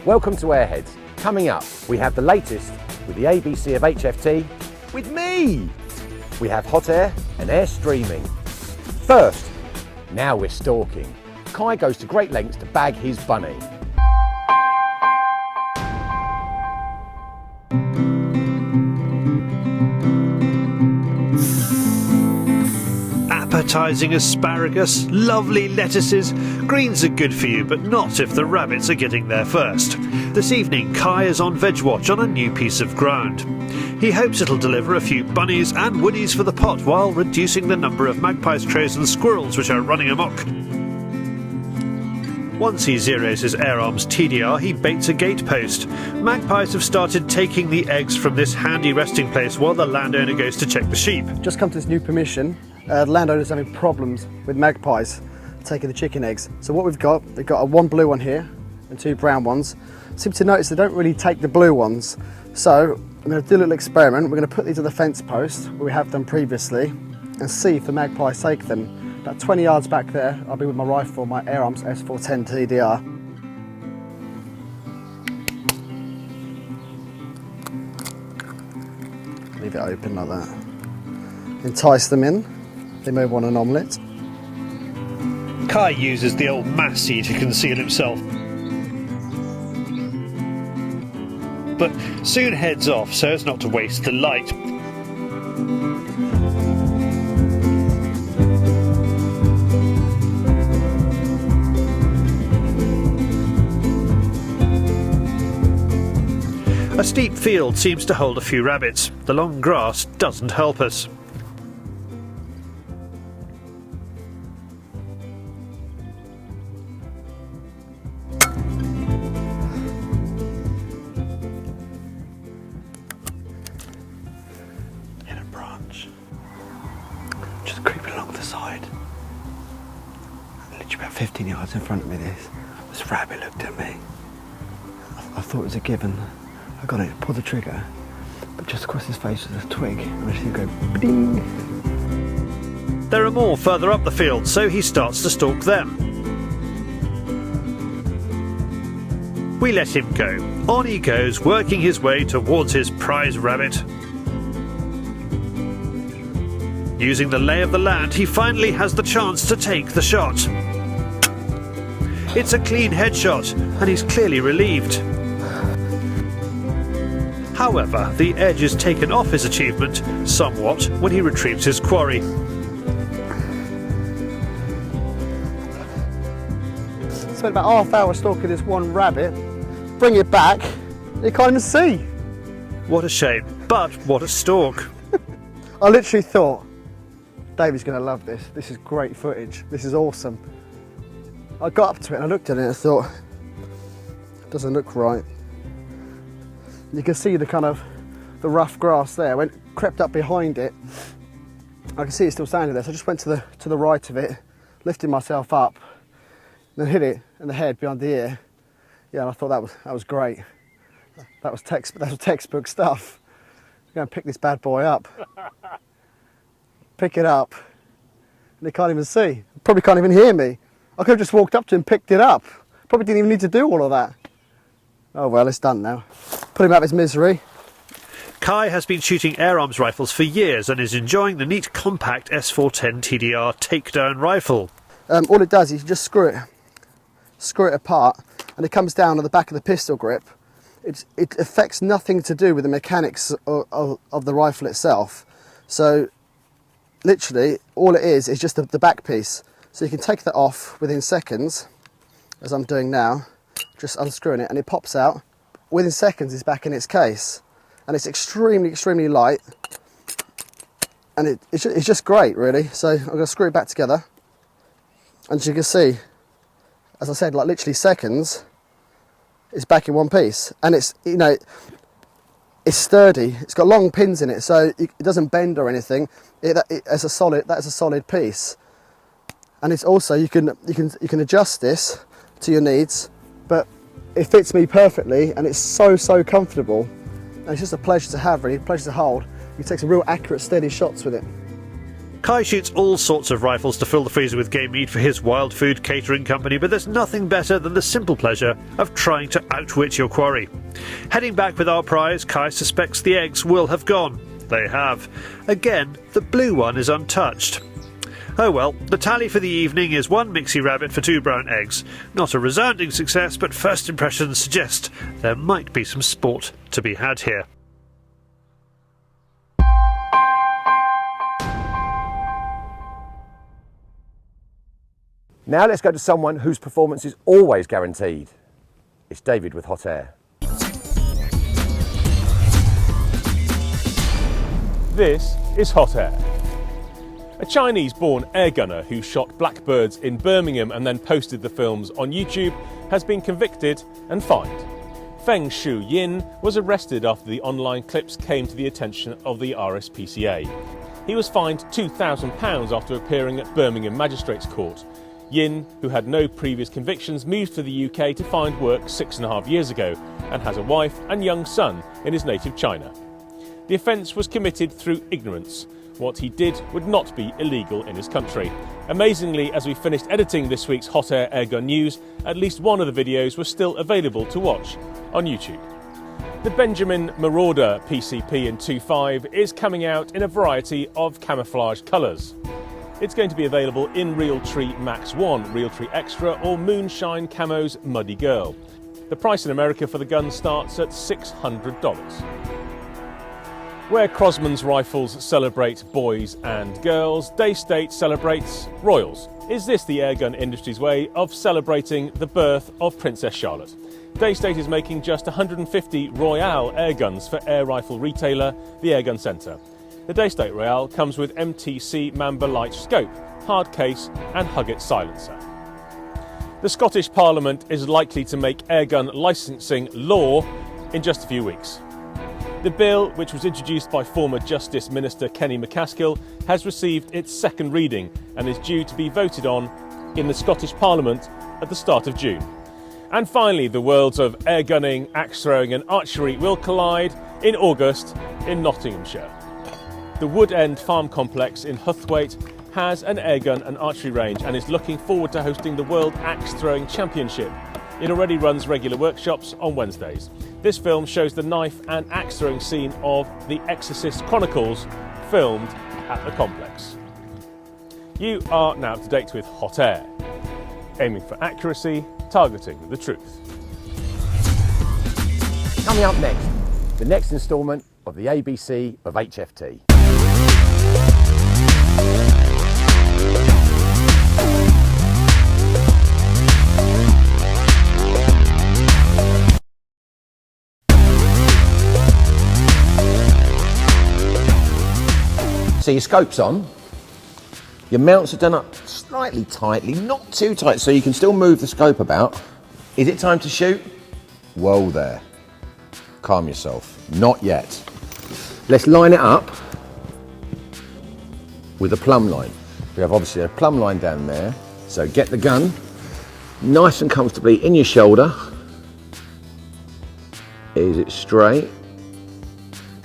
Welcome to AirHeads. Coming up, we have the latest with the ABC of HFT with me. We have HotAir and Airstreaming. First, now we're stalking. Cai goes to great lengths to bag his bunny. Appetising asparagus, lovely lettuces. Greens are good for you, but not if the rabbits are getting there first. This evening, Cai is on veg watch on a new piece of ground. He hopes it'll deliver a few bunnies and woodies for the pot while reducing the number of magpies, crows and squirrels which are running amok. Once he zeroes his air arms TDR, he baits a gate post. Magpies have started taking the eggs from this handy resting place while the landowner goes to check the sheep. Just come to this new permission. The landowner's having problems with magpies taking the chicken eggs. So what we've got one blue one here and two brown ones. Seem to notice they don't really take the blue ones. So I'm going to do a little experiment. We're going to put these on the fence post where we have done previously and see if the magpies take them. About 20 yards back there, I'll be with my rifle, my Air Arms S410 TDR. Leave it open like that. Entice them in. They may want an omelette. Cai uses the old Massey to conceal himself, but soon heads off so as not to waste the light. A steep field seems to hold a few rabbits. The long grass doesn't help us. Hit a branch. Just creeping along the side. Literally about 15 yards in front of me, this rabbit looked at me. I thought it was a given. I got it, pulled the trigger, but just across his face was a twig, and I just go ding. There are more further up the field, so he starts to stalk them. We let him go. On he goes, working his way towards his prize rabbit. Using the lay of the land, he finally has the chance to take the shot. It's a clean headshot, and he's clearly relieved. However, the edge is taken off his achievement somewhat when he retrieves his quarry. Spent about half hour stalking this one rabbit, bring it back, you can't even see. What a shame, but what a stalk. I literally thought, David's going to love this. This is great footage. This is awesome. I got up to it and I looked at it and I thought, it doesn't look right. You can see the rough grass there. Crept up behind it. I can see it still standing there. So I just went to the right of it, lifted myself up, then hit it in the head behind the ear. Yeah, and I thought that was great. That was textbook stuff. I'm going to pick this bad boy up. Pick it up, and they can't even see. Probably can't even hear me. I could have just walked up to him, picked it up. Probably didn't even need to do all of that. Oh well, it's done now. Put him out of his misery. Cai has been shooting air arms rifles for years and is enjoying the neat compact S410 TDR takedown rifle. All it does is you just screw it apart, and it comes down on the back of the pistol grip. It affects nothing to do with the mechanics of the rifle itself. So literally all it is just the back piece. So you can take that off within seconds, as I'm doing now. Just unscrewing it and it pops out. Within seconds it's back in its case, and it's extremely light, and it's just great really. So I'm going to screw it back together, and as you can see, as I said, like literally seconds, it's back in one piece, and it's it's sturdy. It's got long pins in it, so it doesn't bend or anything. That's a solid piece, and it's also you can adjust this to your needs. But it fits me perfectly, and it's so comfortable, and it's just a pleasure to have, really, a pleasure to hold. You can take some real accurate, steady shots with it. Cai shoots all sorts of rifles to fill the freezer with game meat for his wild food catering company, but there's nothing better than the simple pleasure of trying to outwit your quarry. Heading back with our prize, Cai suspects the eggs will have gone. They have. Again, the blue one is untouched. Oh well, the tally for the evening is 1 mixie rabbit for 2 brown eggs. Not a resounding success, but first impressions suggest there might be some sport to be had here. Now let's go to someone whose performance is always guaranteed. It's David with HotAir. This is HotAir. A Chinese-born airgunner who shot blackbirds in Birmingham and then posted the films on YouTube has been convicted and fined. Feng Shu Yin was arrested after the online clips came to the attention of the RSPCA. He was fined £2,000 after appearing at Birmingham Magistrates Court. Yin, who had no previous convictions, moved to the UK to find work 6.5 years ago and has a wife and young son in his native China. The offence was committed through ignorance. What he did would not be illegal in his country. Amazingly, as we finished editing this week's HotAir Airgun news, at least one of the videos was still available to watch on YouTube. The Benjamin Marauder PCP in 2.5 is coming out in a variety of camouflage colours. It's going to be available in Realtree Max 1, Realtree Extra or Moonshine Camo's Muddy Girl. The price in America for the gun starts at $600. Where Crosman's rifles celebrate boys and girls, Daystate celebrates royals. Is this the airgun industry's way of celebrating the birth of Princess Charlotte? Daystate is making just 150 Royale airguns for air rifle retailer, the Airgun Centre. The Daystate Royale comes with MTC Mamba Light scope, hard case and Huggett silencer. The Scottish Parliament is likely to make airgun licensing law in just a few weeks. The bill, which was introduced by former Justice Minister Kenny MacAskill, has received its second reading and is due to be voted on in the Scottish Parliament at the start of June. And finally, the worlds of airgunning, axe throwing and archery will collide in August in Nottinghamshire. The Wood End Farm Complex in Huthwaite has an airgun and archery range and is looking forward to hosting the World Axe Throwing Championship. It already runs regular workshops on Wednesdays. This film shows the knife and axe throwing scene of The Exorcist Chronicles, filmed at the complex. You are now up to date with HotAir, aiming for accuracy, targeting the truth. Coming up next, the next instalment of the ABC of HFT. So your scope's on, your mounts are done up slightly tightly, not too tight, so you can still move the scope about. Is it time to shoot? Whoa there. Calm yourself. Not yet. Let's line it up with a plumb line. We have obviously a plumb line down there, so get the gun nice and comfortably in your shoulder. Is it straight?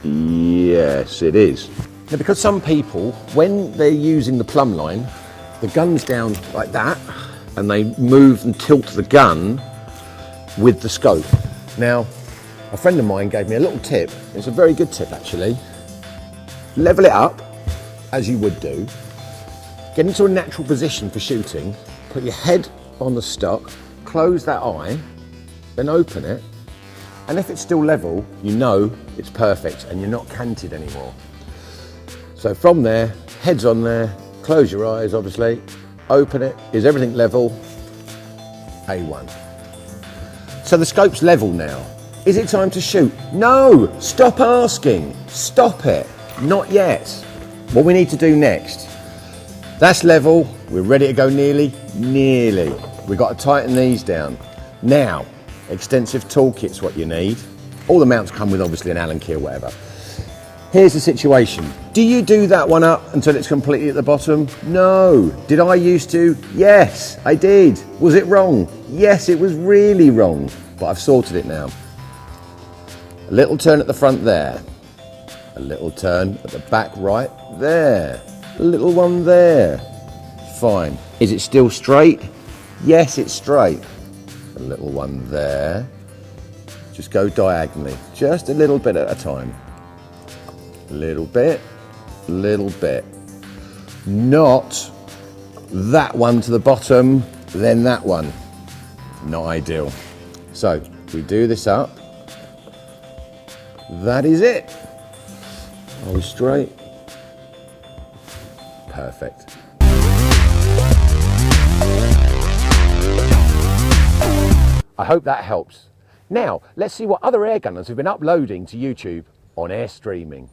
Yes, it is. Now, because some people, when they're using the plumb line, the gun's down like that, and they move and tilt the gun with the scope. Now, a friend of mine gave me a little tip. It's a very good tip, actually. Level it up, as you would do. Get into a natural position for shooting. Put your head on the stock, close that eye, then open it. And if it's still level, you know it's perfect and you're not canted anymore. So from there, head's on there, close your eyes obviously, open it, is everything level? A1. So the scope's level now. Is it time to shoot? No, stop asking, stop it, not yet. What we need to do next, that's level, we're ready to go nearly. We've got to tighten these down. Now, extensive toolkit's what you need. All the mounts come with obviously an Allen key or whatever. Here's the situation. Do you do that one up until it's completely at the bottom? No. Did I used to? Yes, I did. Was it wrong? Yes, it was really wrong, but I've sorted it now. A little turn at the front there. A little turn at the back right there. A little one there. Fine. Is it still straight? Yes, it's straight. A little one there. Just go diagonally, just a little bit at a time. Little bit, little bit. Not that one to the bottom, then that one. Not ideal. So we do this up. That is it. Are we straight? Perfect. I hope that helps. Now, let's see what other airgunners have been uploading to YouTube on Airstreaming.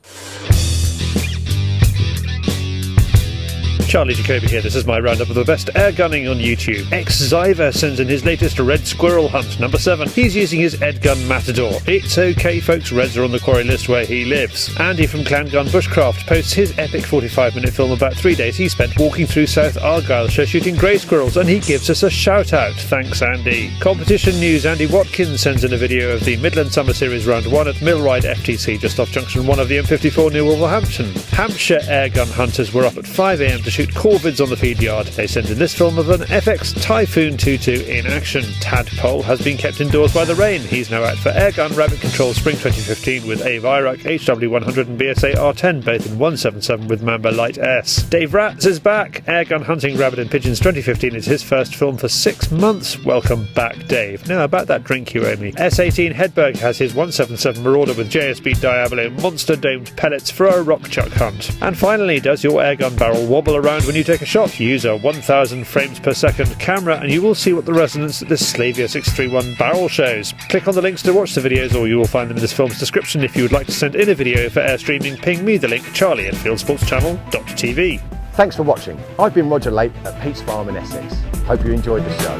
Charlie Jacoby here, this is my roundup of the best air gunning on YouTube. X-Zyver sends in his latest red squirrel hunt, number 7. He's using his Airgun Matador. It's okay folks, reds are on the quarry list where he lives. Andy from Clan Gun Bushcraft posts his epic 45-minute film about 3 days he spent walking through South Argyllshire shooting grey squirrels, and he gives us a shout out. Thanks Andy. Competition news, Andy Watkins sends in a video of the Midland Summer Series Round 1 at Millride FTC just off Junction 1 of the M54 near Wolverhampton. Hampshire airgun hunters were up at 5 AM to shoot corvids on the feed yard. They sent in this film of an FX Typhoon 22 in action. Tadpole has been kept indoors by the rain. He's now out for Airgun Rabbit Control Spring 2015 with A Vyrak, HW100 and BSA R10, both in 177 with Mamba Light S. Dave Ratz is back. Airgun Hunting Rabbit and Pigeons 2015 is his first film for 6 months. Welcome back, Dave. Now about that drink you owe me. S18 Hedberg has his 177 Marauder with JSB Diablo monster domed pellets for a rock chuck hunt. And finally, does your airgun barrel wobble around when you take a shot? Use a 1000 frames per second camera and you will see what the resonance that this Slavia 631 barrel shows. Click on the links to watch the videos, or you will find them in this film's description. If you would like to send in a video for Airstreaming, ping me the link, charlie@fieldsportschannel.tv. Thanks for watching. I've been Roger Lait at Pete's Farm in Essex. Hope you enjoyed the show.